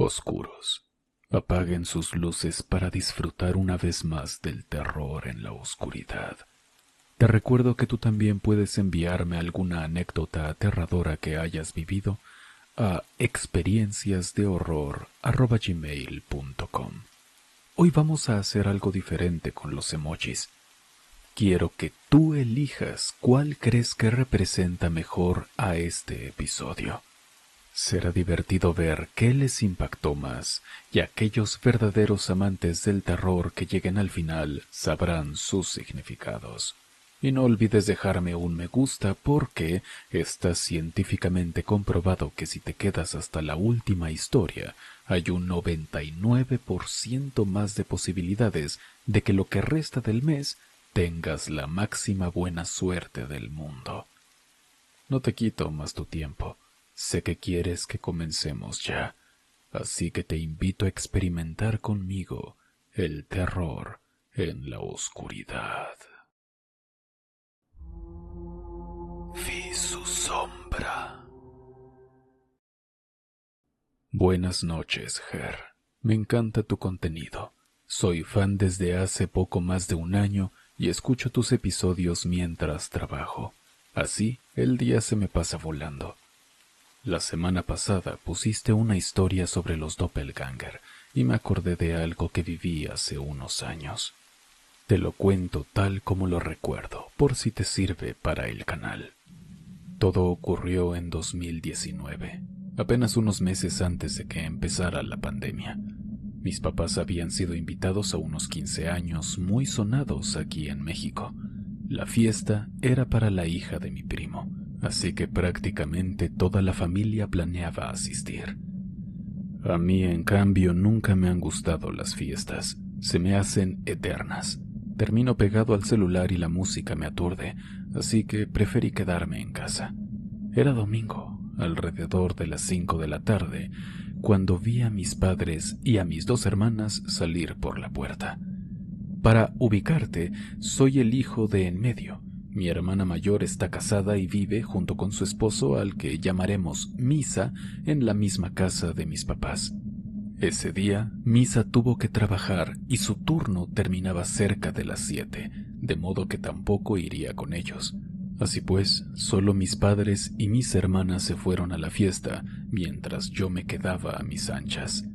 oscuros. Apaguen sus luces para disfrutar una vez más del terror en la oscuridad. Te recuerdo que tú también puedes enviarme alguna anécdota aterradora que hayas vivido a experienciasdehorror@gmail.com. Hoy vamos a hacer algo diferente con los emojis. Quiero que tú elijas cuál crees que representa mejor a este episodio. Será divertido ver qué les impactó más, y aquellos verdaderos amantes del terror que lleguen al final sabrán sus significados. Y no olvides dejarme un me gusta porque está científicamente comprobado que si te quedas hasta la última historia, hay un 99% más de posibilidades de que lo que resta del mes tengas la máxima buena suerte del mundo. No te quito más tu tiempo. Sé que quieres que comencemos ya, así que te invito a experimentar conmigo el terror en la oscuridad. Vi su sombra. Buenas noches, Ger. Me encanta tu contenido. Soy fan desde hace poco más de un año y escucho tus episodios mientras trabajo. Así, el día se me pasa volando. La semana pasada pusiste una historia sobre los doppelganger y me acordé de algo que viví hace unos años. Te lo cuento tal como lo recuerdo, por si te sirve para el canal. Todo ocurrió en 2019, apenas unos meses antes de que empezara la pandemia. Mis papás habían sido invitados a unos 15 años muy sonados aquí en México. La fiesta era para la hija de mi primo, así que prácticamente toda la familia planeaba asistir. A mí, en cambio, nunca me han gustado las fiestas. Se me hacen eternas. Termino pegado al celular y la música me aturde, así que preferí quedarme en casa. Era domingo, alrededor de las 5 de la tarde, cuando vi a mis padres y a mis 2 hermanas salir por la puerta. Para ubicarte, soy el hijo de en medio. Mi hermana mayor está casada y vive junto con su esposo, al que llamaremos Misa, en la misma casa de mis papás. Ese día, Misa tuvo que trabajar y su turno terminaba cerca de las 7, de modo que tampoco iría con ellos. Así pues, solo mis padres y mis hermanas se fueron a la fiesta, mientras yo me quedaba a mis anchas.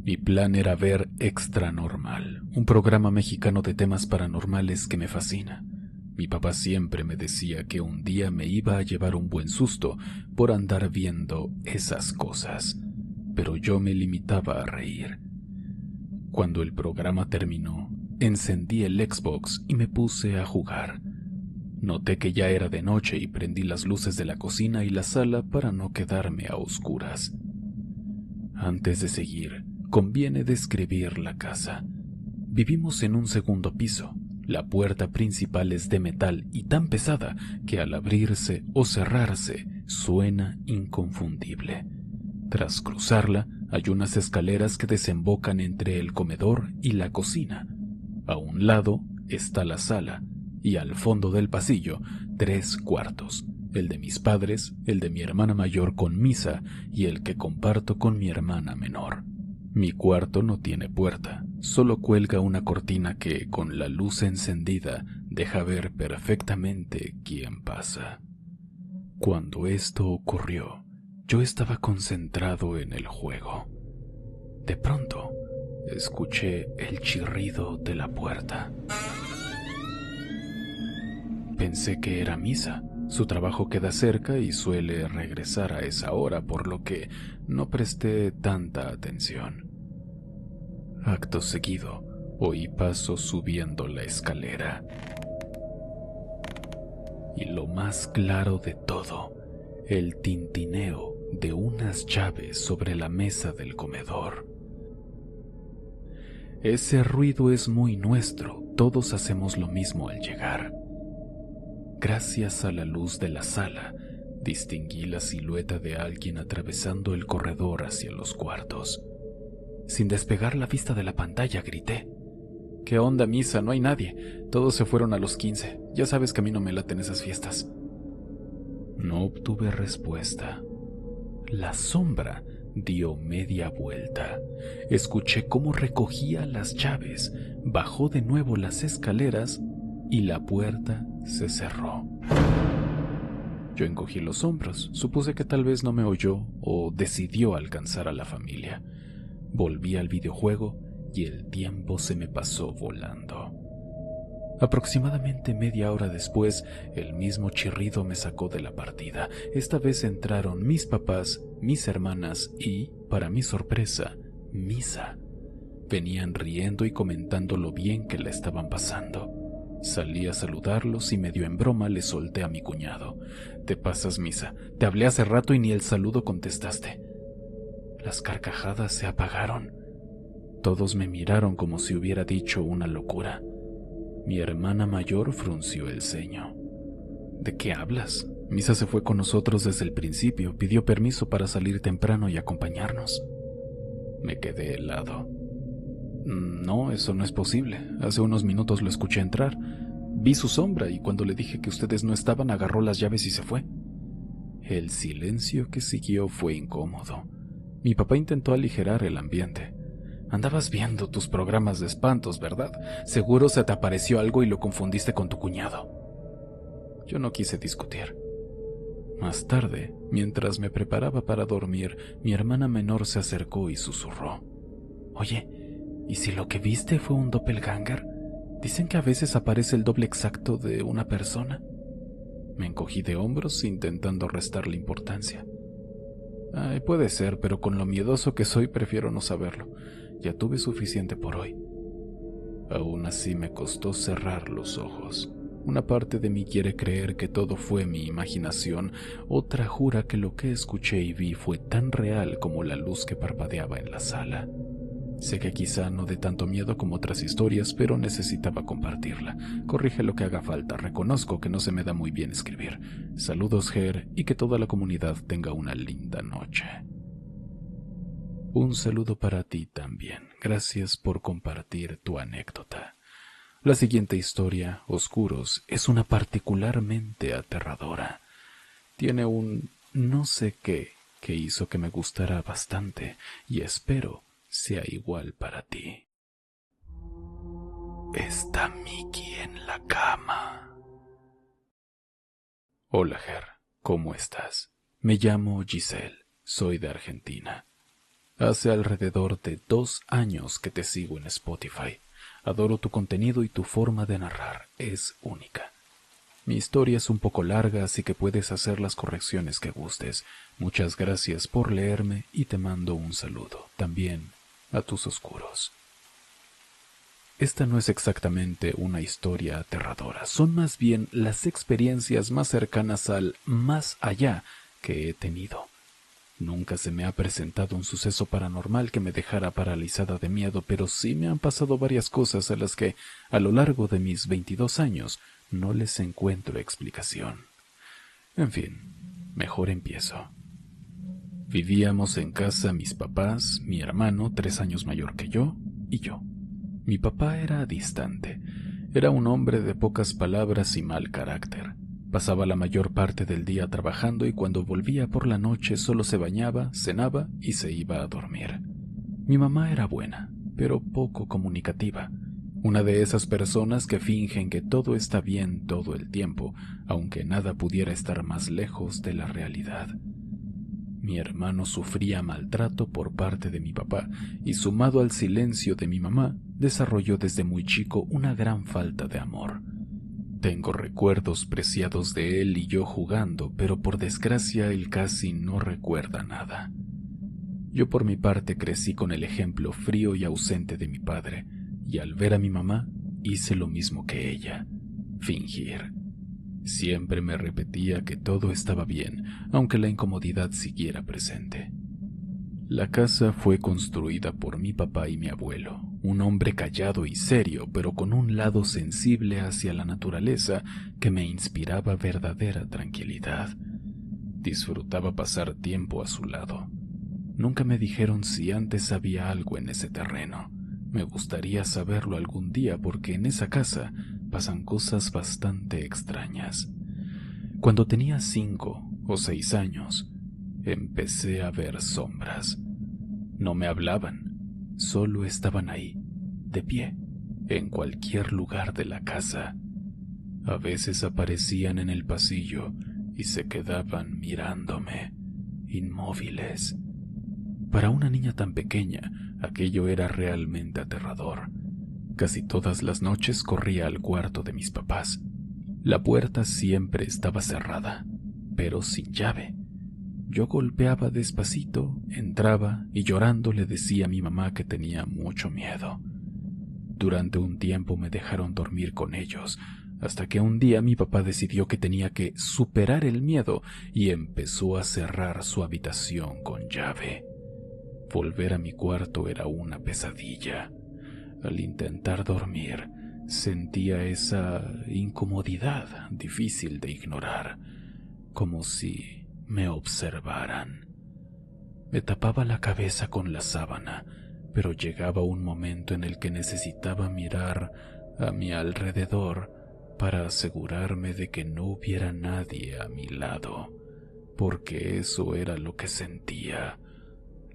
Mi plan era ver Extra Normal, un programa mexicano de temas paranormales que me fascina. Mi papá siempre me decía que un día me iba a llevar un buen susto por andar viendo esas cosas, pero yo me limitaba a reír. Cuando el programa terminó, encendí el Xbox y me puse a jugar. Noté que ya era de noche y prendí las luces de la cocina y la sala para no quedarme a oscuras. Antes de seguir, conviene describir la casa. Vivimos en un segundo piso. La puerta principal es de metal y tan pesada que al abrirse o cerrarse suena inconfundible. Tras cruzarla, hay unas escaleras que desembocan entre el comedor y la cocina. A un lado está la sala y al fondo del pasillo 3 cuartos, el de mis padres, el de mi hermana mayor con Misa y el que comparto con mi hermana menor. Mi cuarto no tiene puerta, solo cuelga una cortina que, con la luz encendida, deja ver perfectamente quién pasa. Cuando esto ocurrió, yo estaba concentrado en el juego. De pronto, escuché el chirrido de la puerta. Pensé que era Misa. Su trabajo queda cerca y suele regresar a esa hora, por lo que no presté tanta atención. Acto seguido, oí pasos subiendo la escalera. Y lo más claro de todo, el tintineo de unas llaves sobre la mesa del comedor. Ese ruido es muy nuestro, todos hacemos lo mismo al llegar. Gracias a la luz de la sala, distinguí la silueta de alguien atravesando el corredor hacia los cuartos. Sin despegar la vista de la pantalla, grité: ¿Qué onda, Misa? No hay nadie. Todos se fueron a los 15. Ya sabes que a mí no me laten esas fiestas. No obtuve respuesta. La sombra dio media vuelta. Escuché cómo recogía las llaves, bajó de nuevo las escaleras y la puerta se cerró. Yo encogí los hombros, supuse que tal vez no me oyó o decidió alcanzar a la familia. Volví al videojuego y el tiempo se me pasó volando. Aproximadamente media hora después, el mismo chirrido me sacó de la partida. Esta vez entraron mis papás, mis hermanas y, para mi sorpresa, Misa. Venían riendo y comentando lo bien que la estaban pasando. Salí a saludarlos y medio en broma le solté a mi cuñado. «Te pasas, Misa. Te hablé hace rato y ni el saludo contestaste». Las carcajadas se apagaron. Todos me miraron como si hubiera dicho una locura. Mi hermana mayor frunció el ceño. «¿De qué hablas? Misa se fue con nosotros desde el principio, pidió permiso para salir temprano y acompañarnos». Me quedé helado. «No, eso no es posible. Hace unos minutos lo escuché entrar. Vi su sombra y cuando le dije que ustedes no estaban, agarró las llaves y se fue». El silencio que siguió fue incómodo. Mi papá intentó aligerar el ambiente. «Andabas viendo tus programas de espantos, ¿verdad? Seguro se te apareció algo y lo confundiste con tu cuñado». Yo no quise discutir. Más tarde, mientras me preparaba para dormir, mi hermana menor se acercó y susurró: «Oye, ¿y si lo que viste fue un doppelganger? Dicen que a veces aparece el doble exacto de una persona». Me encogí de hombros intentando restarle importancia. «Ay, puede ser, pero con lo miedoso que soy prefiero no saberlo. Ya tuve suficiente por hoy». Aún así me costó cerrar los ojos. Una parte de mí quiere creer que todo fue mi imaginación, otra jura que lo que escuché y vi fue tan real como la luz que parpadeaba en la sala. Sé que quizá no dé tanto miedo como otras historias, pero necesitaba compartirla. Corrige lo que haga falta, reconozco que no se me da muy bien escribir. Saludos, Ger, y que toda la comunidad tenga una linda noche. Un saludo para ti también. Gracias por compartir tu anécdota. La siguiente historia, Oscuros, es una particularmente aterradora. Tiene un no sé qué que hizo que me gustara bastante y espero sea igual para ti. Está Mickey en la cama. Hola, Ger, ¿cómo estás? Me llamo Giselle, soy de Argentina. Hace alrededor de 2 años que te sigo en Spotify. Adoro tu contenido y tu forma de narrar, es única. Mi historia es un poco larga, así que puedes hacer las correcciones que gustes. Muchas gracias por leerme y te mando un saludo, también a tus oscuros. Esta no es exactamente una historia aterradora, son más bien las experiencias más cercanas al más allá que he tenido. Nunca se me ha presentado un suceso paranormal que me dejara paralizada de miedo, pero sí me han pasado varias cosas a las que, a lo largo de mis 22 años, no les encuentro explicación. En fin, mejor empiezo. Vivíamos en casa mis papás, mi hermano, 3 años mayor que yo, y yo. Mi papá era distante. Era un hombre de pocas palabras y mal carácter. Pasaba la mayor parte del día trabajando y cuando volvía por la noche solo se bañaba, cenaba y se iba a dormir. Mi mamá era buena, pero poco comunicativa. Una de esas personas que fingen que todo está bien todo el tiempo, aunque nada pudiera estar más lejos de la realidad. Mi hermano sufría maltrato por parte de mi papá y, sumado al silencio de mi mamá, desarrolló desde muy chico una gran falta de amor. Tengo recuerdos preciados de él y yo jugando, pero por desgracia él casi no recuerda nada. Yo por mi parte crecí con el ejemplo frío y ausente de mi padre, y al ver a mi mamá hice lo mismo que ella, fingir. Siempre me repetía que todo estaba bien, aunque la incomodidad siguiera presente. La casa fue construida por mi papá y mi abuelo, un hombre callado y serio, pero con un lado sensible hacia la naturaleza que me inspiraba verdadera tranquilidad. Disfrutaba pasar tiempo a su lado. Nunca me dijeron si antes había algo en ese terreno. Me gustaría saberlo algún día porque en esa casa pasan cosas bastante extrañas. Cuando tenía 5 o 6 años, empecé a ver sombras. No me hablaban, solo estaban ahí, de pie, en cualquier lugar de la casa. A veces aparecían en el pasillo y se quedaban mirándome, inmóviles. Para una niña tan pequeña, aquello era realmente aterrador. Casi todas las noches corría al cuarto de mis papás. La puerta siempre estaba cerrada, pero sin llave. Yo golpeaba despacito, entraba y llorando le decía a mi mamá que tenía mucho miedo. Durante un tiempo me dejaron dormir con ellos, hasta que un día mi papá decidió que tenía que superar el miedo y empezó a cerrar su habitación con llave. Volver a mi cuarto era una pesadilla. Al intentar dormir, sentía esa incomodidad difícil de ignorar, como si me observaran. Me tapaba la cabeza con la sábana, pero llegaba un momento en el que necesitaba mirar a mi alrededor para asegurarme de que no hubiera nadie a mi lado, porque eso era lo que sentía,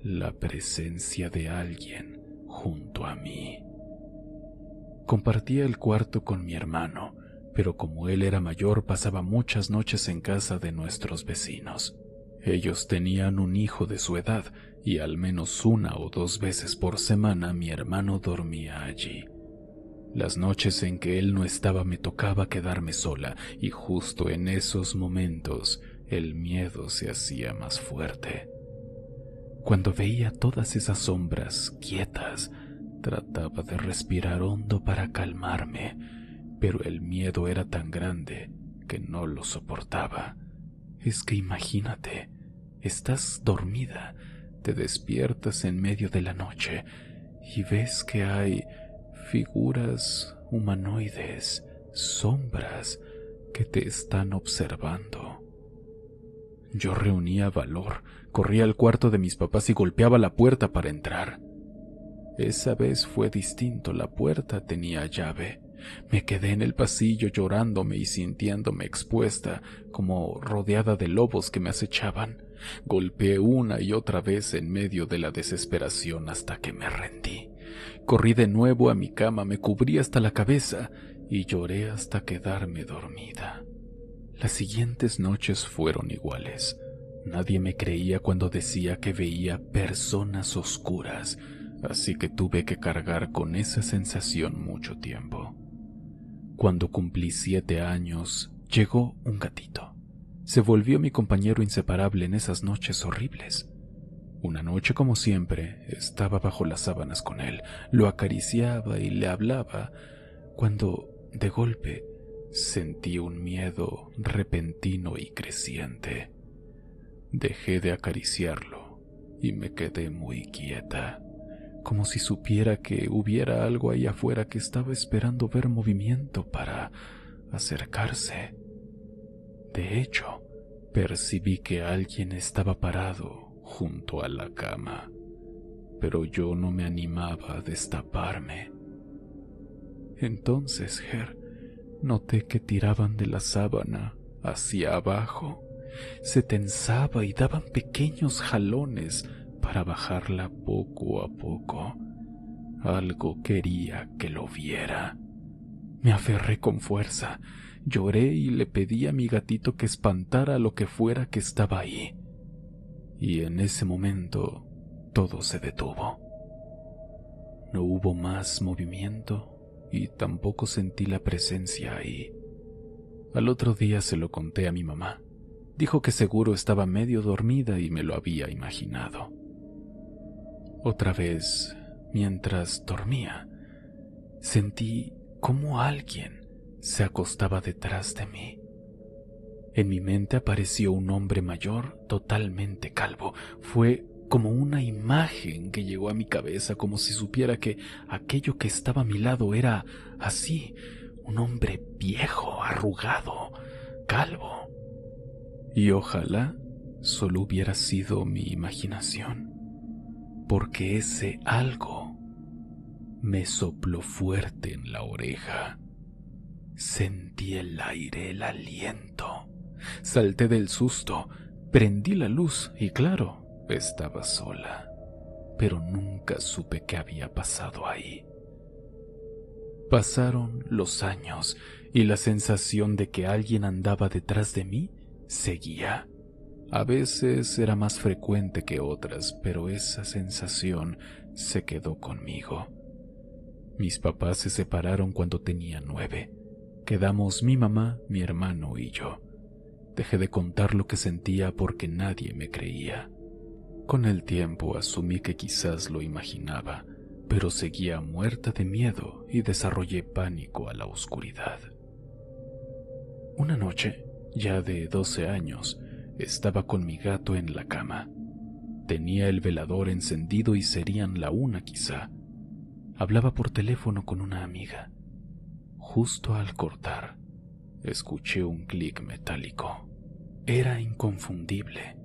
la presencia de alguien junto a mí. Compartía el cuarto con mi hermano, pero como él era mayor pasaba muchas noches en casa de nuestros vecinos. Ellos tenían un hijo de su edad y al menos 1 o 2 veces por semana mi hermano dormía allí. Las noches en que él no estaba me tocaba quedarme sola y justo en esos momentos el miedo se hacía más fuerte. Cuando veía todas esas sombras quietas, trataba de respirar hondo para calmarme, pero el miedo era tan grande que no lo soportaba. Es que imagínate, estás dormida, te despiertas en medio de la noche y ves que hay figuras humanoides, sombras que te están observando. Yo reunía valor, corría al cuarto de mis papás y golpeaba la puerta para entrar. Esa vez fue distinto, la puerta tenía llave. Me quedé en el pasillo llorándome y sintiéndome expuesta, como rodeada de lobos que me acechaban. Golpeé una y otra vez en medio de la desesperación hasta que me rendí. Corrí de nuevo a mi cama, me cubrí hasta la cabeza y lloré hasta quedarme dormida. Las siguientes noches fueron iguales. Nadie me creía cuando decía que veía personas oscuras, así que tuve que cargar con esa sensación mucho tiempo. Cuando cumplí 7 años, llegó un gatito. Se volvió mi compañero inseparable en esas noches horribles. Una noche, como siempre, estaba bajo las sábanas con él, lo acariciaba y le hablaba, cuando, de golpe, sentí un miedo repentino y creciente. Dejé de acariciarlo y me quedé muy quieta, como si supiera que hubiera algo ahí afuera que estaba esperando ver movimiento para acercarse. De hecho, percibí que alguien estaba parado junto a la cama, pero yo no me animaba a destaparme. Entonces, noté que tiraban de la sábana hacia abajo. Se tensaba y daban pequeños jalones para bajarla poco a poco. Algo quería que lo viera. Me aferré con fuerza, lloré y le pedí a mi gatito que espantara a lo que fuera que estaba ahí. Y en ese momento todo se detuvo. No hubo más movimiento y tampoco sentí la presencia ahí. Al otro día se lo conté a mi mamá. Dijo que seguro estaba medio dormida y me lo había imaginado. Otra vez, mientras dormía, sentí cómo alguien se acostaba detrás de mí. En mi mente apareció un hombre mayor, totalmente calvo. Fue como una imagen que llegó a mi cabeza, como si supiera que aquello que estaba a mi lado era así, un hombre viejo, arrugado, calvo. Y ojalá solo hubiera sido mi imaginación, porque ese algo me sopló fuerte en la oreja. Sentí el aire, el aliento. Salté del susto, prendí la luz y claro, estaba sola. pero nunca supe qué había pasado ahí. Pasaron los años y la sensación de que alguien andaba detrás de mí seguía. A veces era más frecuente que otras, pero esa sensación se quedó conmigo. Mis papás se separaron cuando tenía 9. Quedamos mi mamá, mi hermano y yo. Dejé de contar lo que sentía porque nadie me creía. Con el tiempo asumí que quizás lo imaginaba, pero seguía muerta de miedo y desarrollé pánico a la oscuridad. Una noche, ya de 12 años, estaba con mi gato en la cama. Tenía el velador encendido y serían la 1 quizá. Hablaba por teléfono con una amiga. Justo al cortar, escuché un clic metálico. Era inconfundible.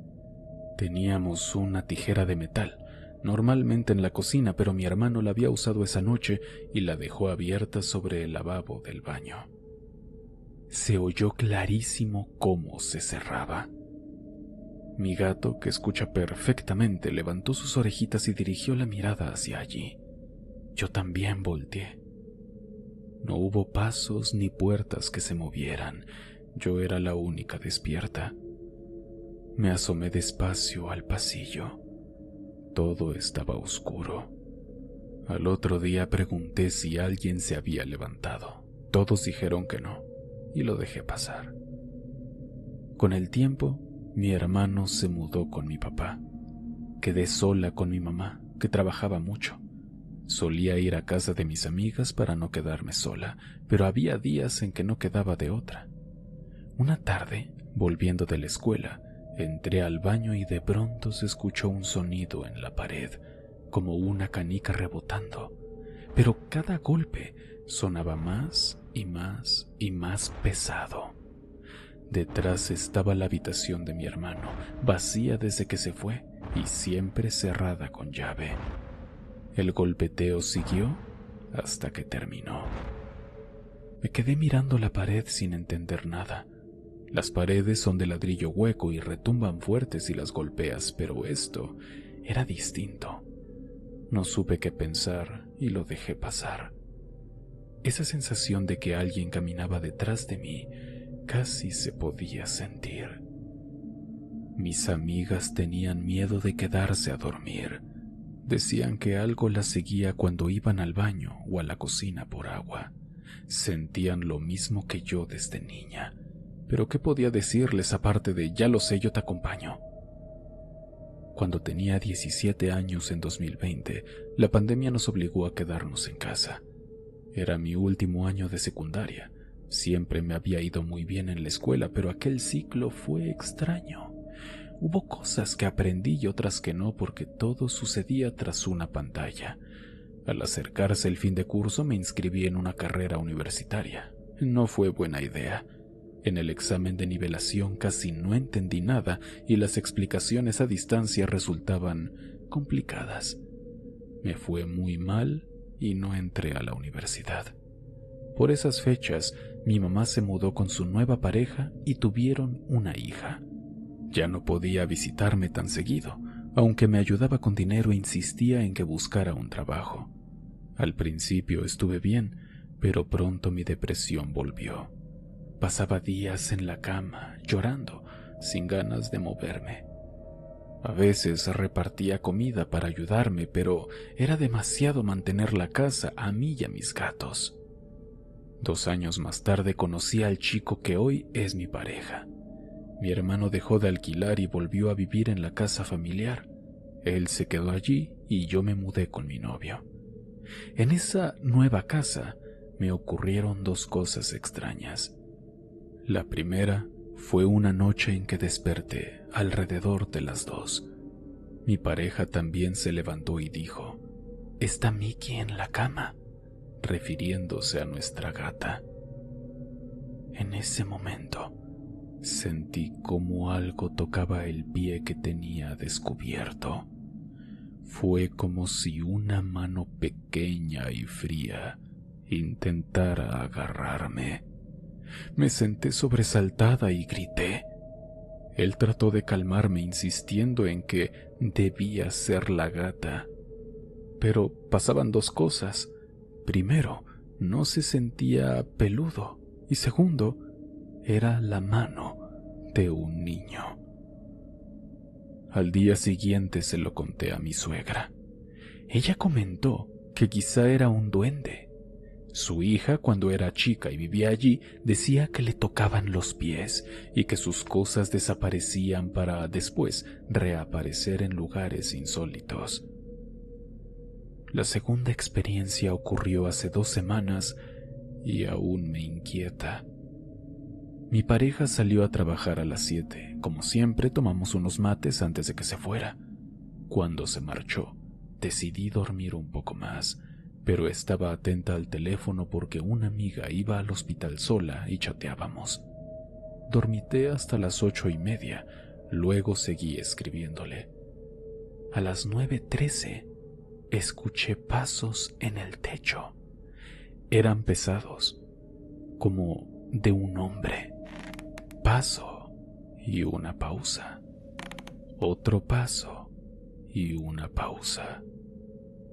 Teníamos una tijera de metal, normalmente en la cocina, pero mi hermano la había usado esa noche y la dejó abierta sobre el lavabo del baño. Se oyó clarísimo cómo se cerraba. Mi gato, que escucha perfectamente, levantó sus orejitas y dirigió la mirada hacia allí. Yo también volteé. No hubo pasos ni puertas que se movieran. Yo era la única despierta. Me asomé despacio al pasillo. Todo estaba oscuro. Al otro día pregunté si alguien se había levantado. Todos dijeron que no, y lo dejé pasar. Con el tiempo, mi hermano se mudó con mi papá. Quedé sola con mi mamá, que trabajaba mucho. Solía ir a casa de mis amigas para no quedarme sola, pero había días en que no quedaba de otra. Una tarde, volviendo de la escuela, entré al baño y de pronto se escuchó un sonido en la pared, como una canica rebotando, pero cada golpe sonaba más y más y más pesado. Detrás estaba la habitación de mi hermano, vacía desde que se fue y siempre cerrada con llave. El golpeteo siguió hasta que terminó. Me quedé mirando la pared sin entender nada. Las paredes son de ladrillo hueco y retumban fuerte si las golpeas, pero esto era distinto. No supe qué pensar y lo dejé pasar. Esa sensación de que alguien caminaba detrás de mí casi se podía sentir. Mis amigas tenían miedo de quedarse a dormir. Decían que algo las seguía cuando iban al baño o a la cocina por agua. Sentían lo mismo que yo desde niña. Pero ¿qué podía decirles aparte de ya lo sé, yo te acompaño? Cuando tenía 17 años en 2020, la pandemia nos obligó a quedarnos en casa. Era mi último año de secundaria. Siempre me había ido muy bien en la escuela, pero aquel ciclo fue extraño. Hubo cosas que aprendí y otras que no, porque todo sucedía tras una pantalla. Al acercarse el fin de curso me inscribí en una carrera universitaria. No fue buena idea. En el examen de nivelación casi no entendí nada y las explicaciones a distancia resultaban complicadas. Me fue muy mal y no entré a la universidad. Por esas fechas, mi mamá se mudó con su nueva pareja y tuvieron una hija. Ya no podía visitarme tan seguido, aunque me ayudaba con dinero e insistía en que buscara un trabajo. Al principio estuve bien, pero pronto mi depresión volvió. Pasaba días en la cama, llorando, sin ganas de moverme. A veces repartía comida para ayudarme, pero era demasiado mantener la casa a mí y a mis gatos. 2 años más tarde conocí al chico que hoy es mi pareja. Mi hermano dejó de alquilar y volvió a vivir en la casa familiar. Él se quedó allí y yo me mudé con mi novio. En esa nueva casa me ocurrieron 2 cosas extrañas. La primera fue una noche en que desperté alrededor de las 2. Mi pareja también se levantó y dijo: «¿Está Mickey en la cama?», refiriéndose a nuestra gata. En ese momento sentí como algo tocaba el pie que tenía descubierto. Fue como si una mano pequeña y fría intentara agarrarme. Me senté sobresaltada y grité. Él trató de calmarme insistiendo en que debía ser la gata, Pero pasaban dos cosas. Primero, no se sentía peludo. Y segundo, era la mano de un niño. Al día siguiente se lo conté a mi suegra. Ella comentó que quizá era un duende. Su hija, cuando era chica y vivía allí, decía que le tocaban los pies y que sus cosas desaparecían para después reaparecer en lugares insólitos. La segunda experiencia ocurrió hace 2 semanas y aún me inquieta. Mi pareja salió a trabajar a las 7. Como siempre, tomamos unos mates antes de que se fuera. Cuando se marchó, decidí dormir un poco más, pero estaba atenta al teléfono porque una amiga iba al hospital sola y chateábamos. Dormité hasta las 8:30, luego seguí escribiéndole. A las 9:13 escuché pasos en el techo. Eran pesados, como de un hombre. Paso y una pausa. Otro paso y una pausa.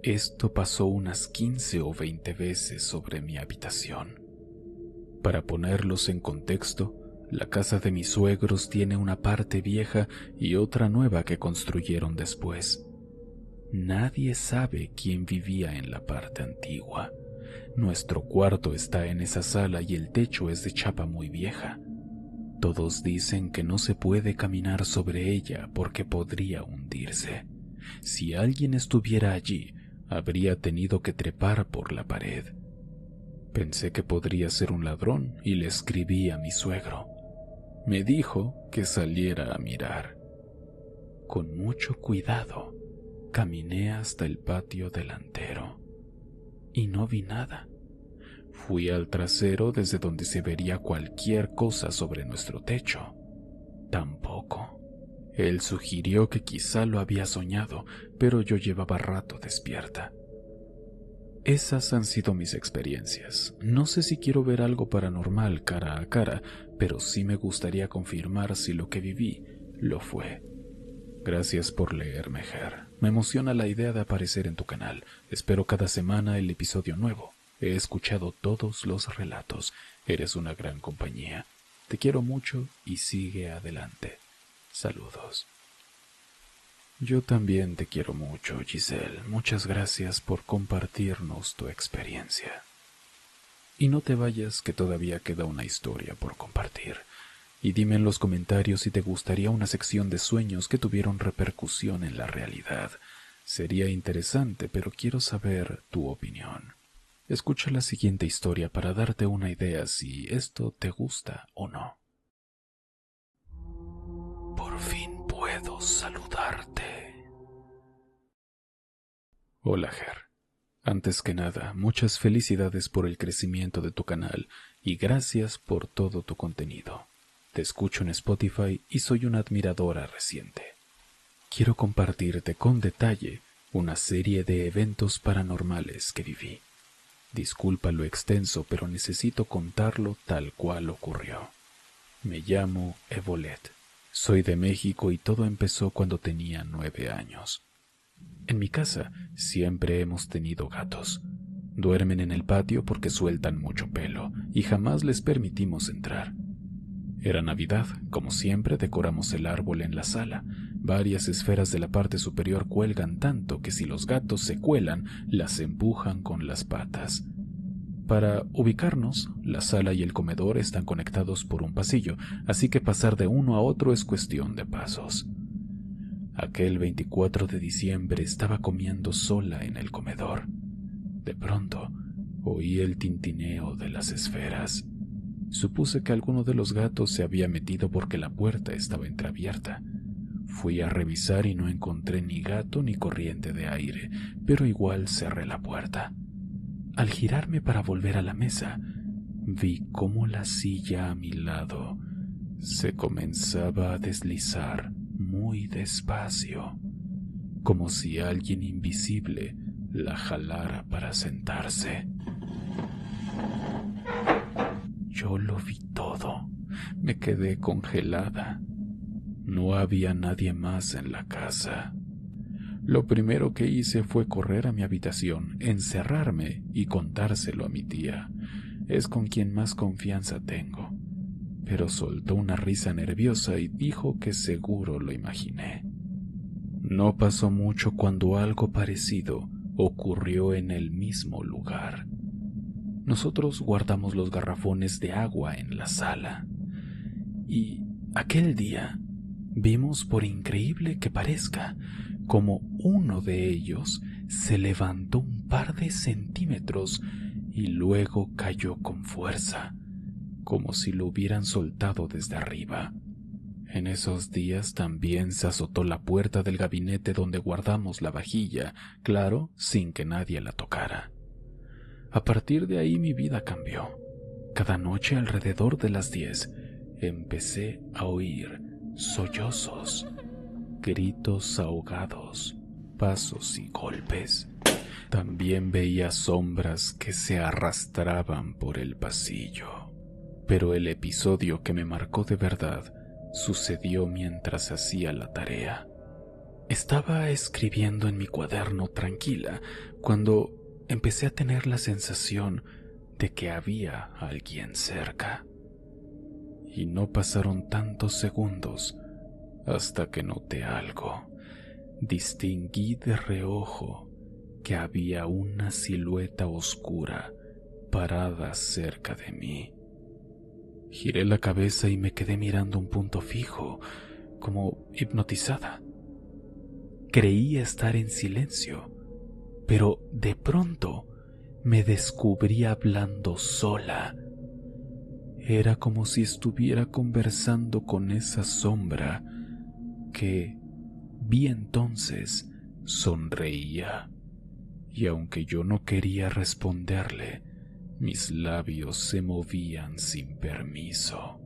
Esto pasó unas 15 o 20 veces sobre mi habitación. Para ponerlos en contexto, la casa de mis suegros tiene una parte vieja y otra nueva que construyeron después. Nadie sabe quién vivía en la parte antigua. Nuestro cuarto está en esa sala y el techo es de chapa muy vieja. Todos dicen que no se puede caminar sobre ella porque podría hundirse. Si alguien estuviera allí, habría tenido que trepar por la pared. Pensé que podría ser un ladrón y le escribí a mi suegro. Me dijo que saliera a mirar. Con mucho cuidado, caminé hasta el patio delantero y no vi nada. Fui al trasero desde donde se vería cualquier cosa sobre nuestro techo. Tampoco. Él sugirió que quizá lo había soñado, pero yo llevaba rato despierta. Esas han sido mis experiencias. No sé si quiero ver algo paranormal cara a cara, pero sí me gustaría confirmar si lo que viví lo fue. Gracias por leerme, Ger. Me emociona la idea de aparecer en tu canal. Espero cada semana el episodio nuevo. He escuchado todos los relatos. Eres una gran compañía. Te quiero mucho y sigue adelante. Saludos. Yo también te quiero mucho, Giselle. Muchas gracias por compartirnos tu experiencia. Y no te vayas, que todavía queda una historia por compartir. Y dime en los comentarios si te gustaría una sección de sueños que tuvieron repercusión en la realidad. Sería interesante, pero quiero saber tu opinión. Escucha la siguiente historia para darte una idea si esto te gusta o no. Por fin puedo saludarte. Hola, Ger. Antes que nada, muchas felicidades por el crecimiento de tu canal y gracias por todo tu contenido. Te escucho en Spotify y soy una admiradora reciente. Quiero compartirte con detalle una serie de eventos paranormales que viví. Disculpa lo extenso, pero necesito contarlo tal cual ocurrió. Me llamo Evolet. Soy de México y todo empezó cuando tenía 9 años. En mi casa siempre hemos tenido gatos. Duermen en el patio porque sueltan mucho pelo y jamás les permitimos entrar. Era Navidad, como siempre decoramos el árbol en la sala. Varias esferas de la parte superior cuelgan tanto que si los gatos se cuelan, las empujan con las patas. Para ubicarnos, la sala y el comedor están conectados por un pasillo, así que pasar de uno a otro es cuestión de pasos. Aquel 24 de diciembre estaba comiendo sola en el comedor. De pronto, oí el tintineo de las esferas. Supuse que alguno de los gatos se había metido porque la puerta estaba entreabierta. Fui a revisar y no encontré ni gato ni corriente de aire, pero igual cerré la puerta. Al girarme para volver a la mesa, vi cómo la silla a mi lado se comenzaba a deslizar muy despacio, como si alguien invisible la jalara para sentarse. Yo lo vi todo. Me quedé congelada. No había nadie más en la casa. Lo primero que hice fue correr a mi habitación, encerrarme y contárselo a mi tía. Es con quien más confianza tengo. Pero soltó una risa nerviosa y dijo que seguro lo imaginé. No pasó mucho cuando algo parecido ocurrió en el mismo lugar. Nosotros guardamos los garrafones de agua en la sala. Y aquel día vimos, por increíble que parezca, como uno de ellos se levantó un par de centímetros y luego cayó con fuerza, como si lo hubieran soltado desde arriba. En esos días también se azotó la puerta del gabinete donde guardamos la vajilla, claro, sin que nadie la tocara. A partir de ahí mi vida cambió. Cada noche alrededor de las 10 empecé a oír sollozos, gritos ahogados, pasos y golpes. También veía sombras que se arrastraban por el pasillo. Pero el episodio que me marcó de verdad sucedió mientras hacía la tarea. Estaba escribiendo en mi cuaderno tranquila cuando empecé a tener la sensación de que había alguien cerca. Y no pasaron tantos segundos hasta que noté algo. Distinguí de reojo que había una silueta oscura parada cerca de mí. Giré la cabeza y me quedé mirando un punto fijo, como hipnotizada. Creí estar en silencio, pero de pronto me descubrí hablando sola. Era como si estuviera conversando con esa sombra que vi entonces sonreía. Y aunque yo no quería responderle, mis labios se movían sin permiso.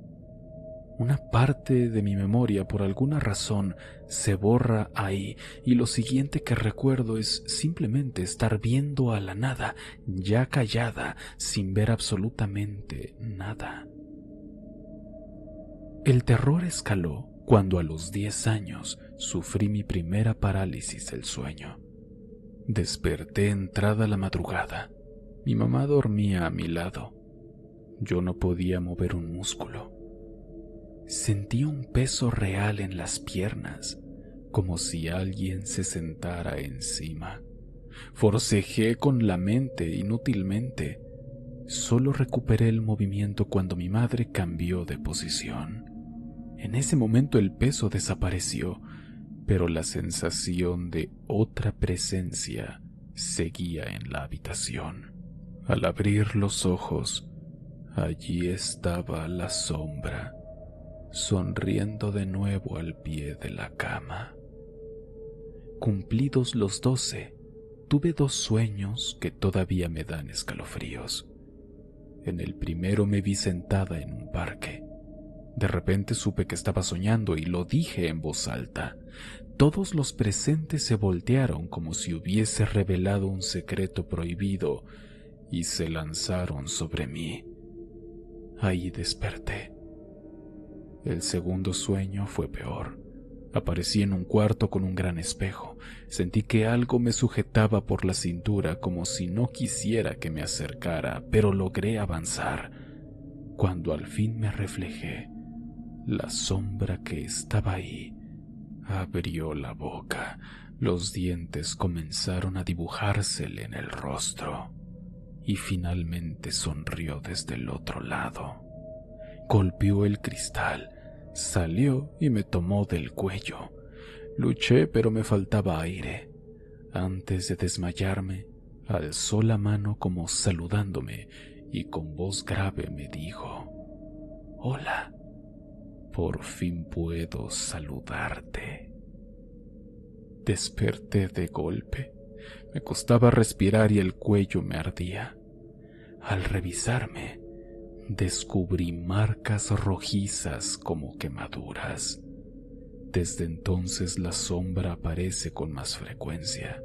Una parte de mi memoria, por alguna razón, se borra ahí, y lo siguiente que recuerdo es simplemente estar viendo a la nada, ya callada, sin ver absolutamente nada. El terror escaló cuando a los 10 años sufrí mi primera parálisis del sueño. Desperté entrada la madrugada. Mi mamá dormía a mi lado. Yo no podía mover un músculo. Sentí un peso real en las piernas, como si alguien se sentara encima. Forcejé con la mente inútilmente. Solo recuperé el movimiento cuando mi madre cambió de posición. En ese momento el peso desapareció, pero la sensación de otra presencia seguía en la habitación. Al abrir los ojos, allí estaba la sombra, sonriendo de nuevo al pie de la cama. Cumplidos los 12, tuve 2 sueños que todavía me dan escalofríos. En el primero me vi sentada en un parque. De repente supe que estaba soñando y lo dije en voz alta. Todos los presentes se voltearon como si hubiese revelado un secreto prohibido y se lanzaron sobre mí. Ahí desperté. El segundo sueño fue peor. Aparecí en un cuarto con un gran espejo. Sentí que algo me sujetaba por la cintura como si no quisiera que me acercara, pero logré avanzar. Cuando al fin me reflejé, la sombra que estaba ahí abrió la boca. Los dientes comenzaron a dibujársele en el rostro y finalmente sonrió desde el otro lado. Golpeó el cristal, salió y me tomó del cuello. Luché, pero me faltaba aire. Antes de desmayarme, alzó la mano como saludándome y con voz grave me dijo: «Hola, por fin puedo saludarte». Desperté de golpe. Me costaba respirar y el cuello me ardía. Al revisarme, descubrí marcas rojizas como quemaduras. Desde entonces la sombra aparece con más frecuencia.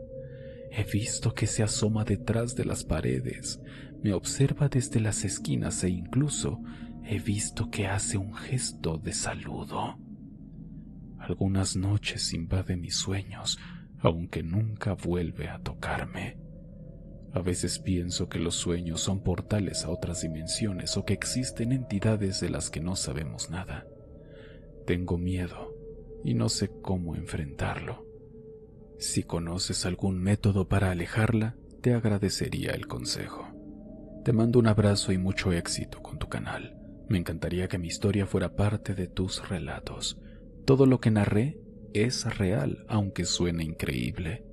He visto que se asoma detrás de las paredes, me observa desde las esquinas e incluso he visto que hace un gesto de saludo. Algunas noches invade mis sueños, aunque nunca vuelve a tocarme. A veces pienso que los sueños son portales a otras dimensiones o que existen entidades de las que no sabemos nada. Tengo miedo y no sé cómo enfrentarlo. Si conoces algún método para alejarla, te agradecería el consejo. Te mando un abrazo y mucho éxito con tu canal. Me encantaría que mi historia fuera parte de tus relatos. Todo lo que narré es real, aunque suene increíble.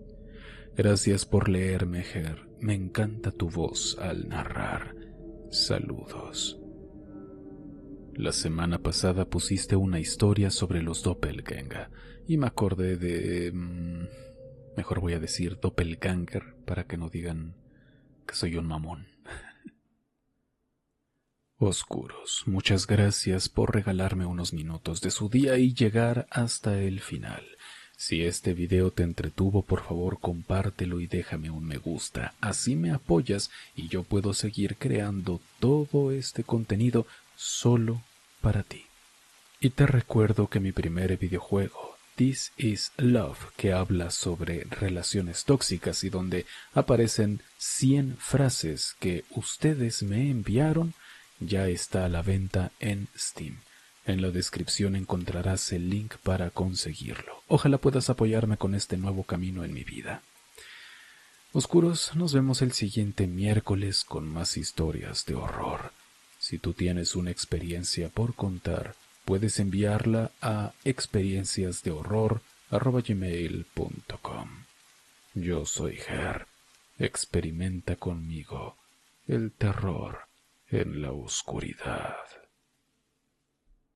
Gracias por leerme, Ger. Me encanta tu voz al narrar. Saludos. La semana pasada pusiste una historia sobre los doppelganger y me acordé de... mejor voy a decir doppelganger para que no digan que soy un mamón. Oscuros, muchas gracias por regalarme unos minutos de su día y llegar hasta el final. Si este video te entretuvo, por favor compártelo y déjame un me gusta. Así me apoyas y yo puedo seguir creando todo este contenido solo para ti. Y te recuerdo que mi primer videojuego, This is Love, que habla sobre relaciones tóxicas y donde aparecen 100 frases que ustedes me enviaron, ya está a la venta en Steam. En la descripción encontrarás el link para conseguirlo. Ojalá puedas apoyarme con este nuevo camino en mi vida. Oscuros, nos vemos el siguiente miércoles con más historias de horror. Si tú tienes una experiencia por contar, puedes enviarla a experienciasdehorror@gmail.com. Yo soy Ger. Experimenta conmigo el terror en la oscuridad.